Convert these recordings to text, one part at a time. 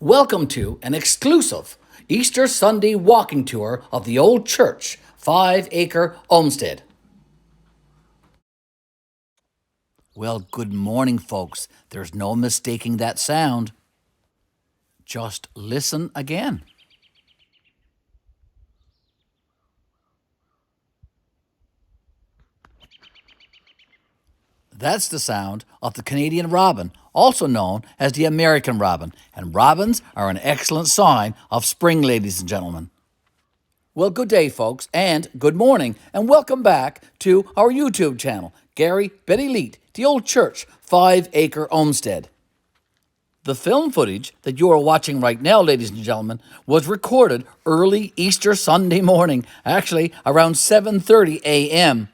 Welcome to an exclusive Easter Sunday walking tour of the old church, 5 Acre Homestead. Well, good morning, folks. There's no mistaking that sound. Just listen again. That's the sound of the Canadian robin, also known as the American robin, and robins are an excellent sign of spring, ladies and gentlemen. Well, good day, folks, and good morning, and welcome back to our YouTube channel, Garry, Betty, the old church, 5 Acre Homestead. The film footage that you are watching right now, ladies and gentlemen, was recorded early Easter Sunday morning, actually around 7:30 a.m.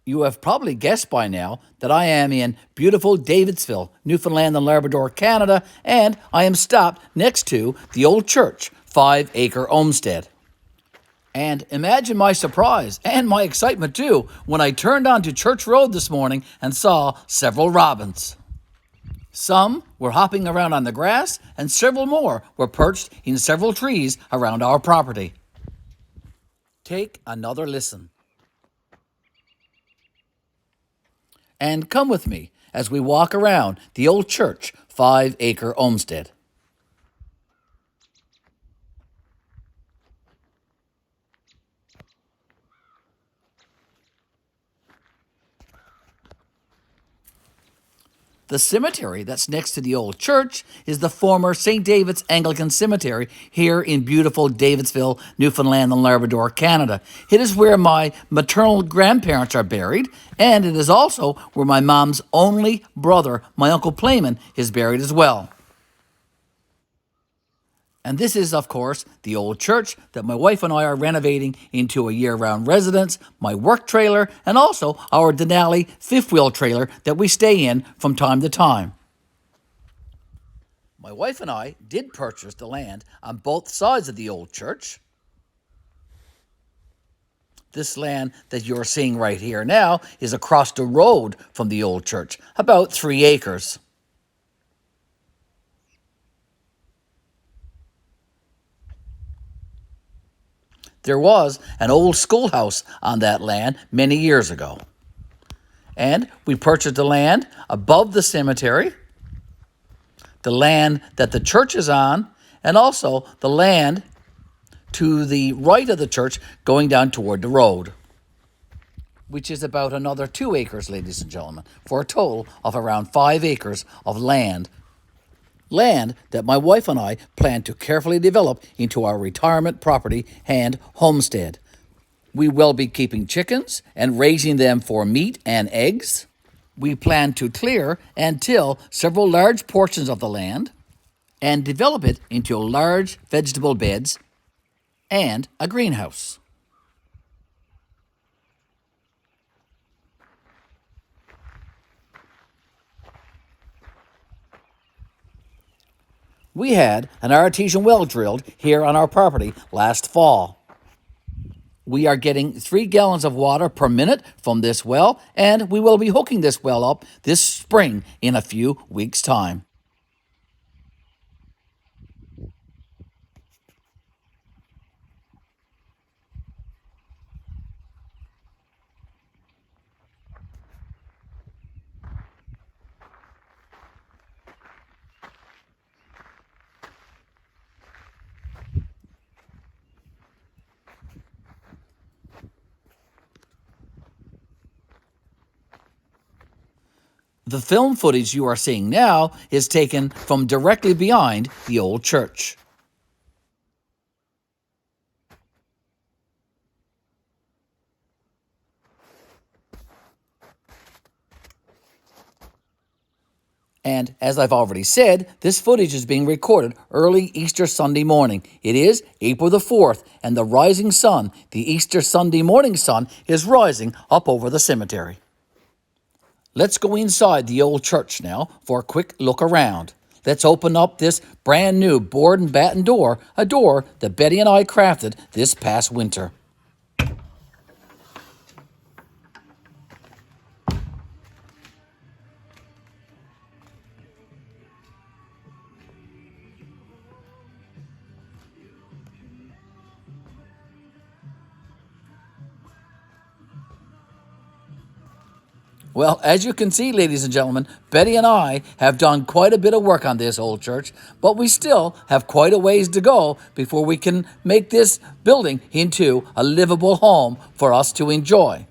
You have probably guessed by now that I am in beautiful Davidsville, Newfoundland and Labrador, Canada, and I am stopped next to the old church, 5 Acre Homestead. And imagine my surprise and my excitement too when I turned onto Church Road this morning and saw several robins. Some were hopping around on the grass, and several more were perched in several trees around our property. Take another listen. And come with me as we walk around the old church, 5 Acre Homestead. The cemetery that's next to the old church is the former St. David's Anglican Cemetery here in beautiful Davidsville, Newfoundland and Labrador, Canada. It is where my maternal grandparents are buried, and it is also where my mom's only brother, my Uncle Playman, is buried as well. And this is, of course, the old church that my wife and I are renovating into a year-round residence, my work trailer, and also our Denali fifth-wheel trailer that we stay in from time to time. My wife and I did purchase the land on both sides of the old church. This land that you're seeing right here now is across the road from the old church, about 3 acres. There was an old schoolhouse on that land many years ago. And we purchased the land above the cemetery, the land that the church is on, and also the land to the right of the church going down toward the road, which is about another 2 acres, ladies and gentlemen, for a total of around 5 acres of land. Land that my wife and I plan to carefully develop into our retirement property and homestead. We will be keeping chickens and raising them for meat and eggs. We plan to clear and till several large portions of the land and develop it into large vegetable beds and a greenhouse. We had an artesian well drilled here on our property last fall. We are getting 3 gallons of water per minute from this well, and we will be hooking this well up this spring in a few weeks' time. The film footage you are seeing now is taken from directly behind the old church. And as I've already said, this footage is being recorded early Easter Sunday morning. It is April the 4th, and the rising sun, the Easter Sunday morning sun, is rising up over the cemetery. Let's go inside the old church now for a quick look around. Let's open up this brand new board and batten door, a door that Betty and I crafted this past winter. Well, as you can see, ladies and gentlemen, Betty and I have done quite a bit of work on this old church, but we still have quite a ways to go before we can make this building into a livable home for us to enjoy.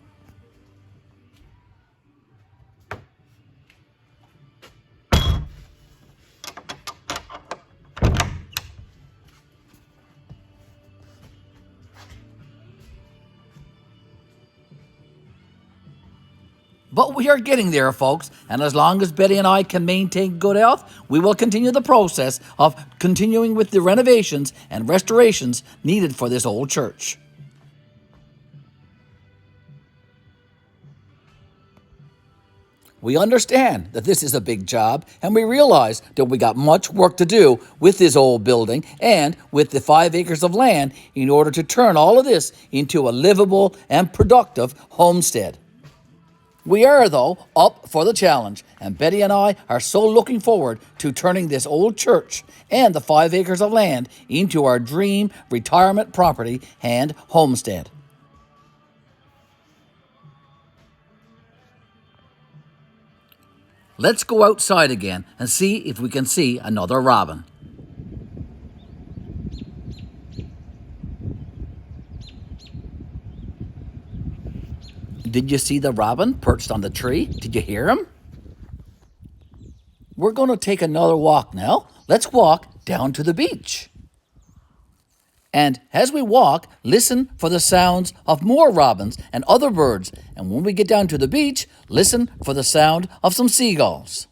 But we are getting there, folks, and as long as Betty and I can maintain good health, we will continue the process of continuing with the renovations and restorations needed for this old church. We understand that this is a big job, and we realize that we got much work to do with this old building and with the 5 acres of land in order to turn all of this into a livable and productive homestead. We are, though, up for the challenge, and Betty and I are so looking forward to turning this old church and the 5 acres of land into our dream retirement property and homestead. Let's go outside again and see if we can see another robin. Did you see the robin perched on the tree? Did you hear him? We're going to take another walk now. Let's walk down to the beach. And as we walk, listen for the sounds of more robins and other birds. And when we get down to the beach, listen for the sound of some seagulls.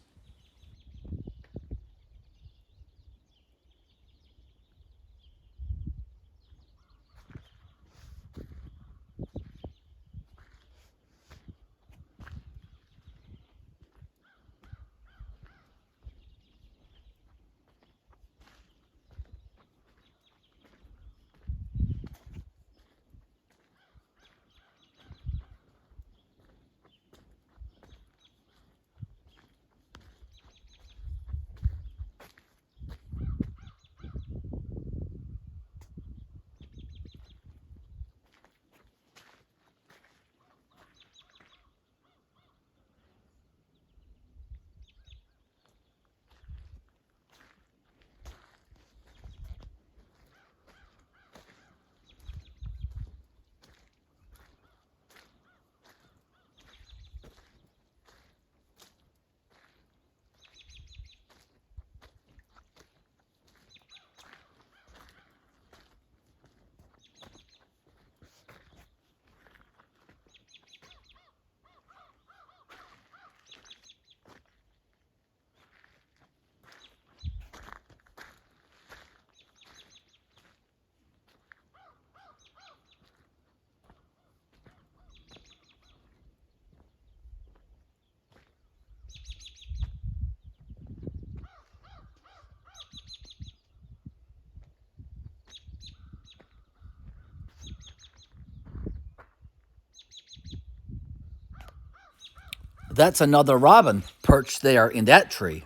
That's another robin perched there in that tree.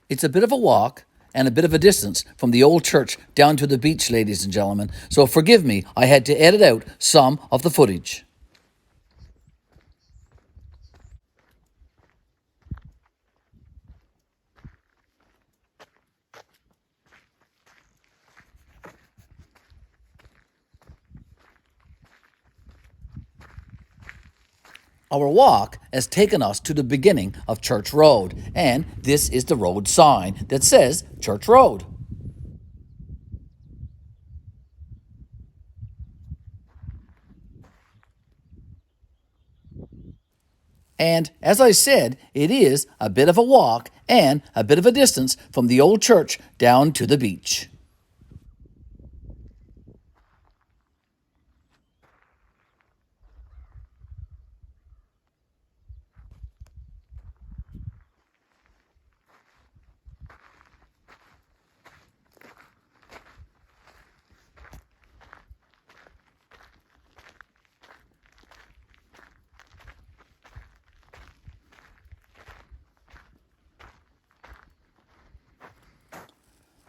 It's a bit of a walk and a bit of a distance from the old church down to the beach, ladies and gentlemen, so forgive me, I had to edit out some of the footage. Our walk has taken us to the beginning of Church Road, and this is the road sign that says Church Road. And as I said, it is a bit of a walk and a bit of a distance from the old church down to the beach.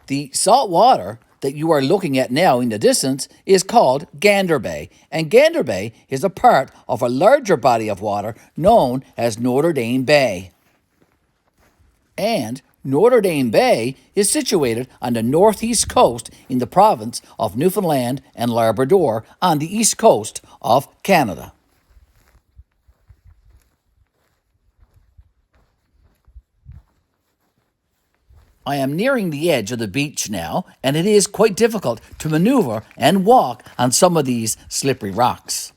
The salt water that you are looking at now in the distance is called Gander Bay, and Gander Bay is a part of a larger body of water known as Notre Dame Bay. And Notre Dame Bay is situated on the northeast coast in the province of Newfoundland and Labrador on the east coast of Canada. I am nearing the edge of the beach now, and it is quite difficult to maneuver and walk on some of these slippery rocks.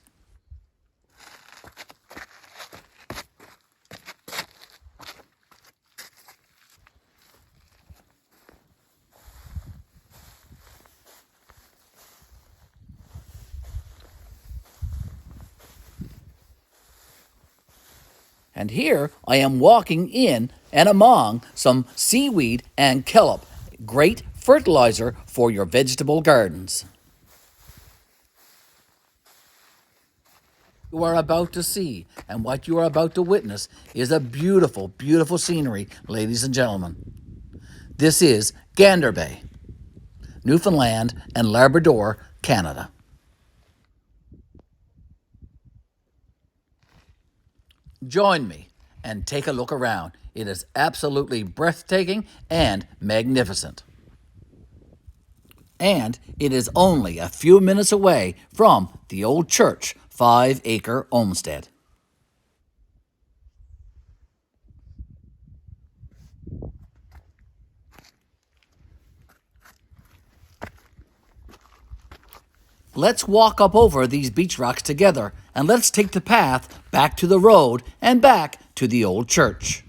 And here I am walking in and among some seaweed and kelp, great fertilizer for your vegetable gardens. You are about to see and what you are about to witness is a beautiful, beautiful scenery, ladies and gentlemen. This is Gander Bay, Newfoundland and Labrador, Canada. Join me and take a look around. It is absolutely breathtaking and magnificent. And it is only a few minutes away from the old church, 5 Acre Homestead. Let's walk up over these beach rocks together, and let's take the path back to the road and back to the old church.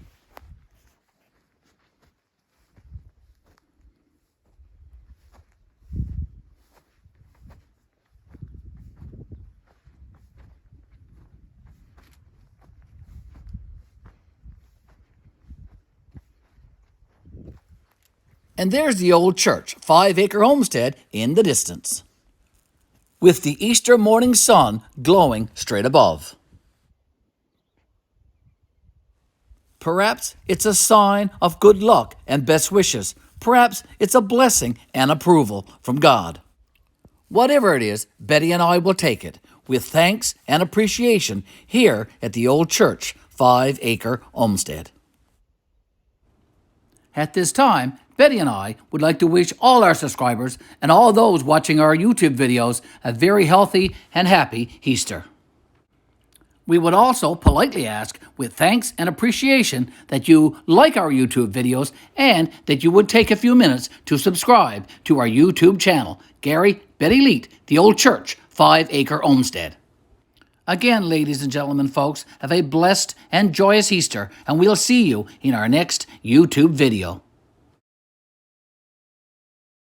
And there's the old church, 5 Acre Homestead, in the distance, with the Easter morning sun glowing straight above. Perhaps it's a sign of good luck and best wishes. Perhaps it's a blessing and approval from God. Whatever it is, Betty and I will take it with thanks and appreciation here at the old church, 5 Acre Homestead. At this time, Betty and I would like to wish all our subscribers and all those watching our YouTube videos a very healthy and happy Easter. We would also politely ask, with thanks and appreciation, that you like our YouTube videos and that you would take a few minutes to subscribe to our YouTube channel, Garry, Betty Leet, The Old Church, 5 Acre Homestead. Again, ladies and gentlemen, folks, have a blessed and joyous Easter, and we'll see you in our next YouTube video.